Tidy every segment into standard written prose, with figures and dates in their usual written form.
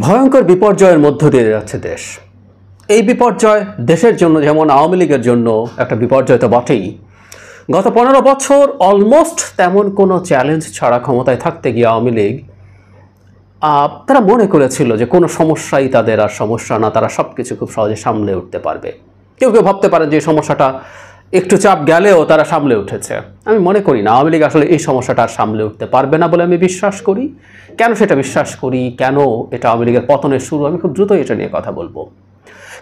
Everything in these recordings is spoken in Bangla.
ভয়ঙ্কর বিপর্যয়ের মধ্য দিয়ে যাচ্ছে দেশ। এই বিপর্যয় দেশের জন্য যেমন আওয়ামী লীগের জন্য একটা বিপর্যয় তো বটেই। গত 15 বছর অলমোস্ট তেমন কোনো চ্যালেঞ্জ ছাড়া ক্ষমতায় থাকতে গিয়ে আওয়ামী লীগ তারা মনে করেছিল যে কোনো সমস্যাই তাদের আর সমস্যা না, তারা সব কিছু খুব সহজে সামলে উঠতে পারবে। কেউ কেউ ভাবতে পারেন যে সমস্যাটা একটু চাপ গেলেও তারা সামলে উঠেছে। আমি মনে করি না আওয়ামী লীগ আসলে এই সমস্যাটা আর সামলে উঠতে পারবে না বলে আমি বিশ্বাস করি। কেন সেটা বিশ্বাস করি, কেন এটা আওয়ামী লীগের পতনের শুরু, আমি খুব দ্রুত এটা নিয়ে কথা বলবো।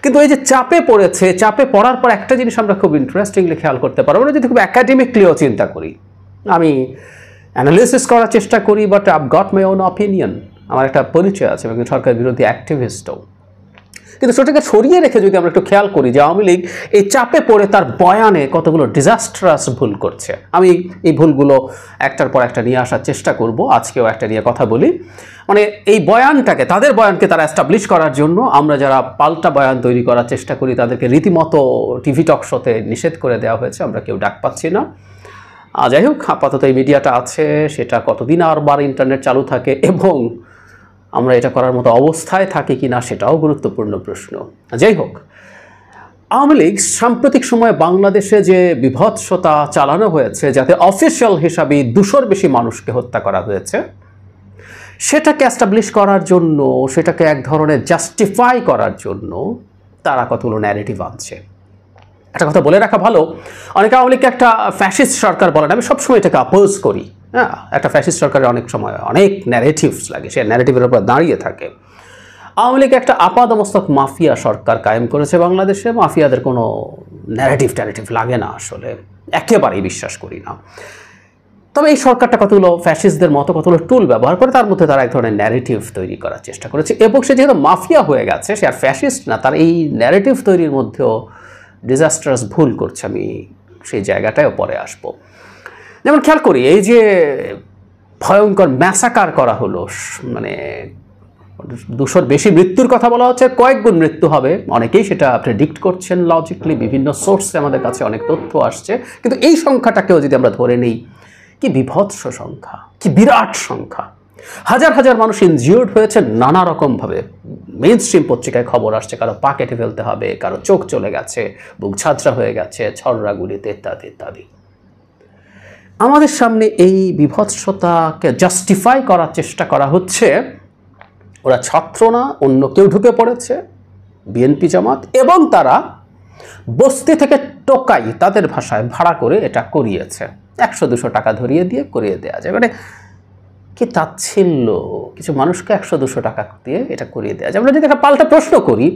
কিন্তু এই যে চাপে পড়েছে, চাপে পড়ার পর একটা জিনিস আমরা খুব ইন্টারেস্টিংলি খেয়াল করতে পারবো, আমরা যদি খুব একাডেমিকলিও চিন্তা করি, আমি অ্যানালিসিস করার চেষ্টা করি, but I got my own opinion. আমার একটা পরিচয় আছে, আমি সরকার বিরোধী অ্যাক্টিভিস্টও। কিন্তু সেটাকে সরিয়ে রেখে যদি আমরা একটু খেয়াল করি যে আওয়ামী লীগ এই চাপে পড়ে তার বয়ানে কতগুলো ডিজাস্ট্রাস ভুল করছে, আমি এই ভুলগুলো একটার পর একটা নিয়ে আসার চেষ্টা করব। আজকেও একটা নিয়ে কথা বলি। মানে এই বয়ানটাকে, তাদের বয়ানকে তারা এস্টাবলিশ করার জন্য আমরা যারা পাল্টা বয়ান তৈরি করার চেষ্টা করি, তাদেরকে রীতিমতো টিভি টক শোতে নিষেধ করে দেওয়া হয়েছে, আমরা কেউ ডাক পাচ্ছি না। যাই হোক, আপাতত এই মিডিয়াটা আছে, সেটা কতদিন আরবার ইন্টারনেট চালু থাকে এবং আমরা এটা করার মতো অবস্থায় থাকি কিনা সেটাও গুরুত্বপূর্ণ প্রশ্ন। যাই হোক, আওয়ামী লীগ সাম্প্রতিক সময়ে বাংলাদেশে যে বিভৎসতা চালানো হয়েছে, যাতে অফিসিয়াল হিসাবে 200-র বেশি মানুষকে হত্যা করা হয়েছে, সেটাকে এস্টাবলিশ করার জন্য, সেটাকে এক ধরনের জাস্টিফাই করার জন্য তারা কতগুলো ন্যারেটিভ আনছে। একটা কথা বলে রাখা ভালো, অনেকে আওয়ামী লীগকে একটা ফ্যাসিস্ট সরকার বলেন, আমি সবসময় এটাকে অপোজ করি। হ্যাঁ, একটা ফ্যাসিস্ট সরকারের অনেক সময় অনেক ন্যারেটিভস লাগে, সে ন্যারেটিভের উপর দাঁড়িয়ে থাকে। আওয়ামী লীগ একটা আপাদমস্তক মাফিয়া সরকার কায়েম করেছে বাংলাদেশে। মাফিয়াদের কোনো ন্যারেটিভ লাগে না, আসলে একেবারেই বিশ্বাস করি না। তবে এই সরকারটা কতগুলো ফ্যাসিস্টদের মতো কতগুলো টুল ব্যবহার করে তার মধ্যে তারা এক ধরনের ন্যারেটিভ তৈরি করার চেষ্টা করেছে, এবং সে যেহেতু মাফিয়া হয়ে গেছে, সে আর ফ্যাসিস্ট না, তার এই ন্যারেটিভ তৈরির মধ্যেও ডিজাস্টারাস ভুল করছে। আমি সেই জায়গাটায়ও পরে আসবো। যেমন খেয়াল করি, এই যে ভয়ঙ্কর ম্যাসাকার করা হলো, মানে 200-র বেশি মৃত্যুর কথা বলা হচ্ছে, কয়েক গুণ মৃত্যু হবে, অনেকেই সেটা প্রেডিক্ট করছেন লজিক্যালি, বিভিন্ন সোর্সে আমাদের কাছে অনেক তথ্য আসছে। কিন্তু এই সংখ্যাটাকেও যদি আমরা ধরে নিই, কি বিভৎস সংখ্যা, কি বিরাট সংখ্যা। হাজার হাজার মানুষ ইনজিওর্ড হয়েছে নানা রকমভাবে। মেইন স্ট্রিম পত্রিকায় খবর আসছে, কারো পা কেটে ফেলতে হবে, কারো চোখ চলে গেছে, বুক ঝাঁঝরা হয়ে গেছে, ছররা গুলিতে, ইত্যাদি ইত্যাদি। আমাদের সামনে এই বিভৎসতাকে জাস্টিফাই করার চেষ্টা করা হচ্ছে, ওরা ছাত্র না, অন্য কেউ ঢুকে পড়েছে, বিএনপি জামাত, এবং তারা বস্তি থেকে টোকাই, তাদের ভাষায় ভাড়া করে এটা করিয়েছে। 100-200 টাকা ধরিয়ে দিয়ে করিয়ে দেওয়া যায়। মানে কি তাচ্ছিল্য, কিছু মানুষকে 100-200 টাকা দিয়ে এটা করিয়ে দেওয়া যায়। আমরা যদি একটা পাল্টা প্রশ্ন করি,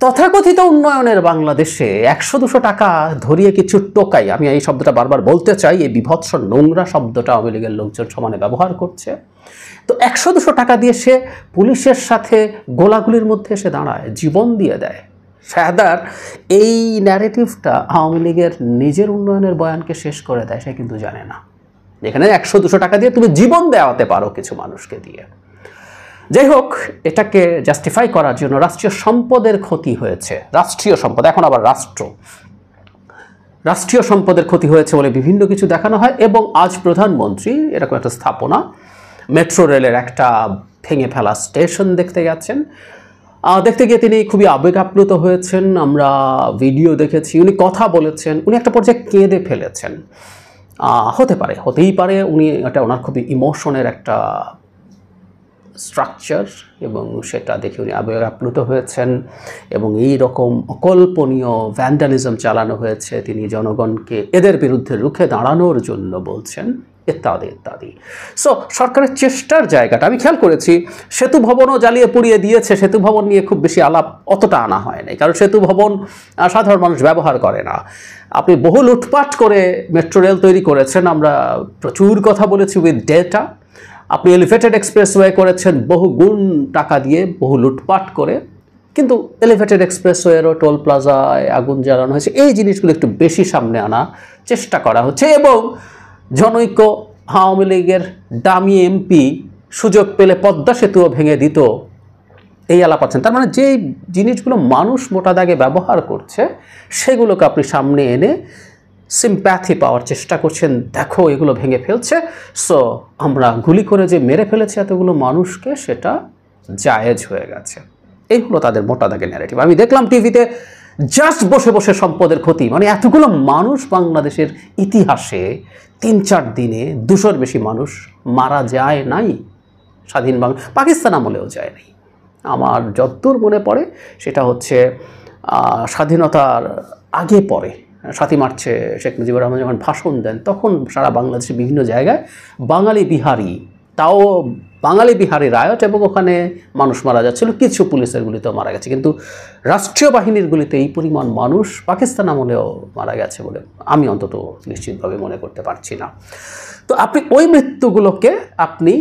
তথাকথিত উন্নয়নের বাংলাদেশে 100-200 টাকা ধরিয়ে কিছু টোকাই, আমি এই শব্দটা বারবার বলতে চাই, এই বিভৎস নোংরা শব্দটা আওয়ামী লীগের লোকজন সমানে ব্যবহার করছে। তো 100-200 টাকা দিয়ে সে পুলিশের সাথে গোলাগুলির মধ্যে এসে দাঁড়ায়, জীবন দিয়ে দেয়। শাহাদার এই ন্যারেটিভটা আওয়ামী লীগের নিজের উন্নয়নের বয়ানকে শেষ করে দেয়, সে কিন্তু জানে না যেখানে 100-200 টাকা দিয়ে তুমি জীবন দেওয়াতে পারো কিছু মানুষকে দিয়ে। যাই হোক, এটাকে জাস্টিফাই করার জন্য রাষ্ট্রীয় সম্পদের ক্ষতি হয়েছে, রাষ্ট্রীয় সম্পদ, এখন আবার রাষ্ট্রীয় সম্পদের ক্ষতি হয়েছে বলে বিভিন্ন কিছু দেখানো হয়। এবং আজ প্রধানমন্ত্রী এরকম একটা স্থাপনা, মেট্রো রেলের একটা ভেঙে ফেলা স্টেশন দেখতে গেছেন। দেখতে গিয়ে তিনি খুবই আবেগ আপ্লুত হয়েছেন, আমরা ভিডিও দেখেছি, উনি কথা বলেছেন, উনি একটা পর্যায়ে কেঁদে ফেলেছেন। হতেই পারে উনি, এটা ওনার খুবই ইমোশনের একটা স্ট্রাকচার, এবং সেটা দেখে উনি আবেগ আপ্লুত হয়েছেন। এবং এই রকম অকল্পনীয় ভ্যান্ডালিজম চালানো হয়েছে, তিনি জনগণকে এদের বিরুদ্ধে রুখে দাঁড়ানোর জন্য বলছেন, ইত্যাদি ইত্যাদি। সো সরকারের চেষ্টার জায়গাটা আমি খেয়াল করেছি, সেতু ভবনও জ্বালিয়ে পুড়িয়ে দিয়েছে। সেতু ভবন নিয়ে খুব বেশি আলাপ অতটা আনা হয় নাই, কারণ সেতু ভবন সাধারণ মানুষ ব্যবহার করে না। আপনি বহু লুটপাট করে মেট্রো রেল তৈরি করেছেন, আমরা প্রচুর কথা বলেছি উইথ ডেটা। আপনি এলিভেটেড এক্সপ্রেসওয়ে করেছেন বহু গুণ টাকা দিয়ে, বহু লুটপাট করে। কিন্তু এলিভেটেড এক্সপ্রেসওয়েরও টোল প্লাজায় আগুন জ্বালানো হয়েছে। এই জিনিসগুলো একটু বেশি সামনে আনার চেষ্টা করা হচ্ছে, এবং জনৈক আওয়ামী লীগের দামি এমপি সুযোগ পেলে পদ্মা সেতুও ভেঙে দিত, এই আলাপ আছেন। তার মানে যে জিনিসগুলো মানুষ মোটা দাগে ব্যবহার করছে, সেগুলোকে আপনি সামনে এনে সিম্প্যাথি পাওয়ার চেষ্টা করছেন, দেখো এগুলো ভেঙে ফেলছে, সো আমরা গুলি করে যে মেরে ফেলেছি এতগুলো মানুষকে, সেটা জায়েজ হয়ে গেছে। এই হলো তাদের মোটা দাগের ন্যারেটিভ। আমি দেখলাম টিভিতে জাস্ট বসে বসে সম্পদের ক্ষতি, মানে এতগুলো মানুষ বাংলাদেশের ইতিহাসে 3-4 দিনে 200-র বেশি মানুষ মারা যায় নাই স্বাধীন পাকিস্তান আমলেও যায় নাই। আমার যতদূর মনে পড়ে সেটা হচ্ছে স্বাধীনতার আগে পরে 7ই মার্চে শেখ মুজিবুর রহমান যখন ভাষণ দেন তখন সারা বাংলাদেশের বিভিন্ন জায়গায় বাঙালি বিহারি, তাও বাঙালি বিহারি রায়ট, এবং ওখানে মানুষ মারা যাচ্ছিল, কিছু পুলিশের গুলিতেও মারা গেছে, কিন্তু রাষ্ট্রীয় বাহিনীর গুলিতে এই পরিমাণ মানুষ পাকিস্তান আমলেও মারা গেছে বলে আমি অন্তত নিশ্চিতভাবে মনে করতে পারছি না। তো আপনি ওই মৃত্যুগুলোকে আপনি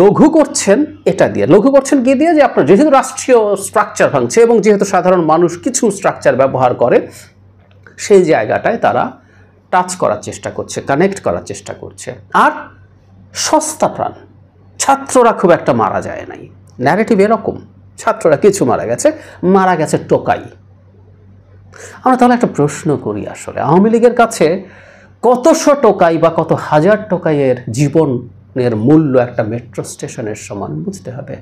লঘু করছেন, এটা দিয়ে লঘু করছেন কি দিয়ে, যে আপনার যেহেতু রাষ্ট্রীয় স্ট্রাকচার ভাঙছে এবং যেহেতু সাধারণ মানুষ কিছু স্ট্রাকচার ব্যবহার করে, সেই জায়গাটায় তারা টাচ করার চেষ্টা করছে, কানেক্ট করার চেষ্টা করছে। আর সস্তা প্রাণ ছাত্ররা খুব একটা মারা যায় নাই, ন্যারেটিভ এরকম, ছাত্ররা কিছু মারা গেছে টোকাই। আমরা তাহলে একটা প্রশ্ন করি, আসলে আওয়ামী লীগের কাছে কতশো টোকাই বা কত হাজার টোকাইয়ের জীবনের মূল্য একটা মেট্রো স্টেশনের সমান বুঝতে হবে।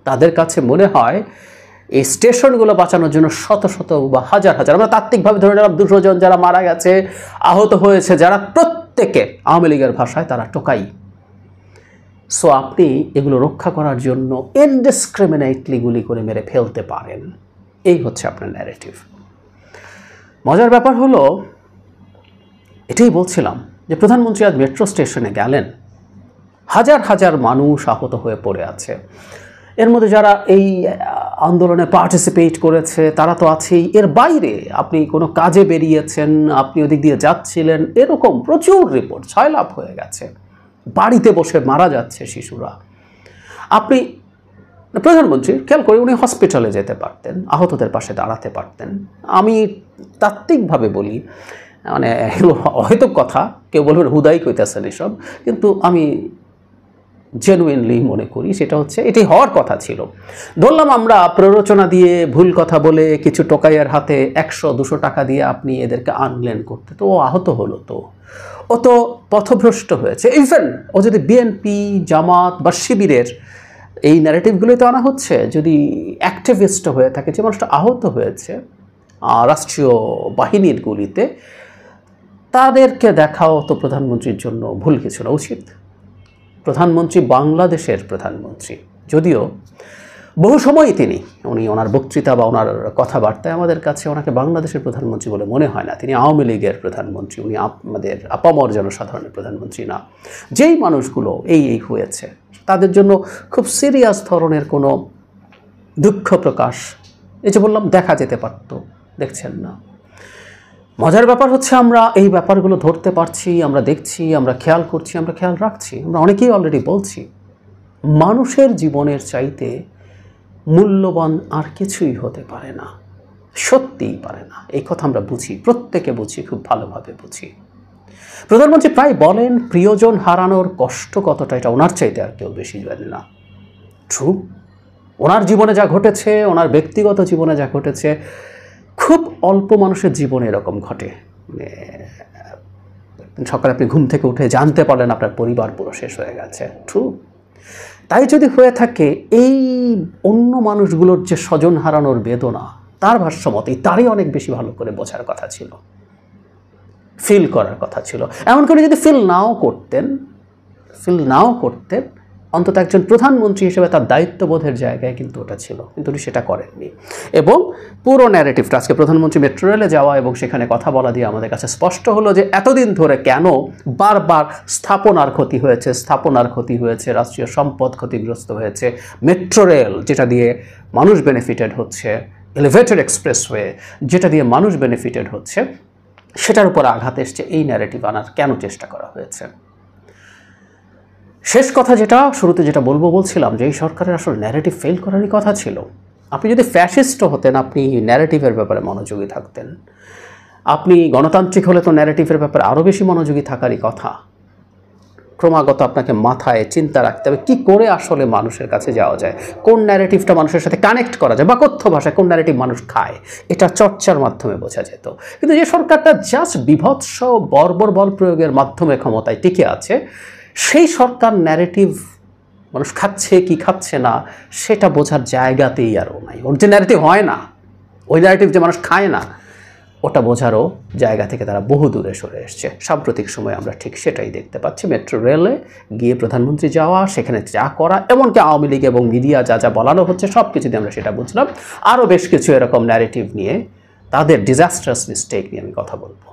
তাদের কাছে মনে হয় এই স্টেশনগুলো বাঁচানোর জন্য শত শত বা হাজার হাজার, আমরা তাত্ত্বিকভাবে ধরে নিলাম 200 জন যারা মারা গেছে, আহত হয়েছে যারা, প্রত্যেকে আওয়ামী লীগের ভাষায় তারা টোকাই। সো আপনি এগুলো রক্ষা করার জন্য ইনডিসক্রিমিনেটলি গুলি করে মেরে ফেলতে পারেন, এই হচ্ছে আপনার ন্যারেটিভ। মজার ব্যাপার হলো, এটাই বলছিলাম যে প্রধানমন্ত্রী আজ মেট্রো স্টেশনে গেলেন, হাজার হাজার মানুষ আহত হয়ে পড়ে আছে, এর মধ্যে যারা এই আন্দোলনে পার্টিসিপেট করেছে তারা তো আছেই, এর বাইরে আপনি কোনো কাজে বেরিয়েছেন, আপনি ওদিক দিয়ে যাচ্ছিলেন, এরকম প্রচুর রিপোর্ট ছয়লাভ হয়ে গেছে, বাড়িতে বসে মারা যাচ্ছে শিশুরা। আপনি প্রধানমন্ত্রী খেয়াল করে উনি হসপিটালে যেতে পারতেন, আহতদের পাশে দাঁড়াতে পারতেন। আমি তাত্ত্বিকভাবে বলি, মানে এগুলো অহেতুক কথা, কেউ বলবেন হুদাই কইতেছেন এসব, কিন্তু আমি জেনুইনলি মনে করি সেটা হচ্ছে এটাই হওয়ার কথা ছিল। ধরলাম আমরা প্ররোচনা দিয়ে, ভুল কথা বলে, কিছু টোকাইয়ের হাতে 100-200 টাকা দিয়ে আপনি এদেরকে আনলেন করতে, তো ও আহত হলো, তো ও তো পথভ্রষ্ট হয়েছে। ইভেন ও যদি বিএনপি, জামাত বা শিবিরের এই ন্যারেটিভগুলোই তো আনা হচ্ছে, যদি অ্যাক্টিভিস্ট হয়ে থাকে, যে মানুষটা আহত হয়েছে রাষ্ট্রীয় বাহিনীর গুলিতে, তাদেরকে দেখাও তো প্রধানমন্ত্রীর জন্য ভুল কিছু না, উচিত। প্রধানমন্ত্রী বাংলাদেশের প্রধানমন্ত্রী, যদিও বহু সময়ই উনি ওনার বক্তৃতা বা ওনার কথাবার্তায় আমাদের কাছে ওনাকে বাংলাদেশের প্রধানমন্ত্রী বলে মনে হয় না, তিনি আওয়ামী লীগের প্রধানমন্ত্রী, উনি আমাদের আপামর জনসাধারণের প্রধানমন্ত্রী না। যেই মানুষগুলো এই হয়েছে তাদের জন্য খুব সিরিয়াস ধরনের কোনো দুঃখ প্রকাশ, এই যে বললাম, দেখা যেতে পারত, দেখছেন না। মজার ব্যাপার হচ্ছে আমরা এই ব্যাপারগুলো ধরতে পারছি, আমরা দেখছি, আমরা খেয়াল করছি, আমরা খেয়াল রাখছি, আমরা অনেকেই অলরেডি বলছি মানুষের জীবনের চাইতে মূল্যবান আর কিছুই হতে পারে না, সত্যিই পারে না। এই কথা আমরা বুঝি, প্রত্যেকে বুঝি, খুব ভালোভাবে বুঝি। প্রধানমন্ত্রী প্রায় বলেন প্রিয়জন হারানোর কষ্ট কতটা, এটা ওনার চাইতে আর কেউ বেশি জানে না। ট্রু, ওনার জীবনে যা ঘটেছে, ওনার ব্যক্তিগত জীবনে যা ঘটেছে, খুব অল্প মানুষের জীবনে এরকম ঘটে। সকালে আপনি ঘুম থেকে উঠে জানতে পারলেন আপনার পরিবার পুরো শেষ হয়ে গেছে। ট্রু, তাই যদি হয়ে থাকে, এই অন্য মানুষগুলোর যে স্বজন হারানোর বেদনা, তার ভাষ্যমতেই তারই অনেক বেশি ভালো করে বোঝার কথা ছিল, ফিল করার কথা ছিল। এমন করে যদি ফিল নাও করতেন, অন্তত একজন প্রধানমন্ত্রী হিসেবে তার দায়িত্ববোধের জায়গায় কিন্তু ওটা ছিল, কিন্তু উনি সেটা করেননি। এবং পুরো ন্যারেটিভটা আজকে প্রধানমন্ত্রী মেট্রো রেলে যাওয়া এবং সেখানে কথা বলা দিয়ে আমাদের কাছে স্পষ্ট হলো যে এতদিন ধরে কেন বারবার স্থাপনার ক্ষতি হয়েছে, রাষ্ট্রীয় সম্পদ ক্ষতিগ্রস্ত হয়েছে, মেট্রো রেল যেটা দিয়ে মানুষ বেনিফিটেড হচ্ছে, এলিভেটেড এক্সপ্রেসওয়ে যেটা দিয়ে মানুষ বেনিফিটেড হচ্ছে, সেটার উপর আঘাত এসছে। এই ন্যারেটিভ আনার কেন চেষ্টা করা হয়েছে? শেষ কথা যেটা শুরুতে যেটা বলছিলাম, যে এই সরকারের আসলে ন্যারেটিভ ফেল করারই কথা ছিল। আপনি যদি ফ্যাসিস্ট হতেন, আপনি ন্যারেটিভের ব্যাপারে মনোযোগী থাকতেন। আপনি গণতান্ত্রিক হলে তো ন্যারেটিভের ব্যাপারে আরও বেশি মনোযোগী থাকারই কথা। ক্রমাগত আপনাকে মাথায় চিন্তা রাখতে হবে কী করে আসলে মানুষের কাছে যাওয়া যায়, কোন ন্যারেটিভটা মানুষের সাথে কানেক্ট করা যায়, বা কথ্য ভাষায় কোন ন্যারেটিভ মানুষ খায়, এটা চর্চার মাধ্যমে বোঝা যেত। কিন্তু যে সরকারটা জাস্ট বিভৎস বর্বর বল প্রয়োগের মাধ্যমে ক্ষমতায় টিকে আছে, সেই সরকার ন্যারেটিভ মানুষ খাচ্ছে কি খাচ্ছে না সেটা বোঝার জায়গাতেই আরও নাই। ওর যে ন্যারেটিভ হয় না, ওই ন্যারেটিভ যে মানুষ খায় না, ওটা বোঝারও জায়গা থেকে তারা বহু দূরে সরে এসছে। সাম্প্রতিক সময়ে আমরা ঠিক সেটাই দেখতে পাচ্ছি। মেট্রো রেলে গিয়ে প্রধানমন্ত্রী যাওয়া, সেখানে যা করা, এমনকি আওয়ামী লীগ এবং মিডিয়া যা যা বলানো হচ্ছে সব কিছু দিয়ে আমরা সেটা বুঝলাম। আরও বেশ কিছু এরকম ন্যারেটিভ নিয়ে, তাদের ডিজাস্টারাস মিস্টেক নিয়ে আমি কথা বলবো।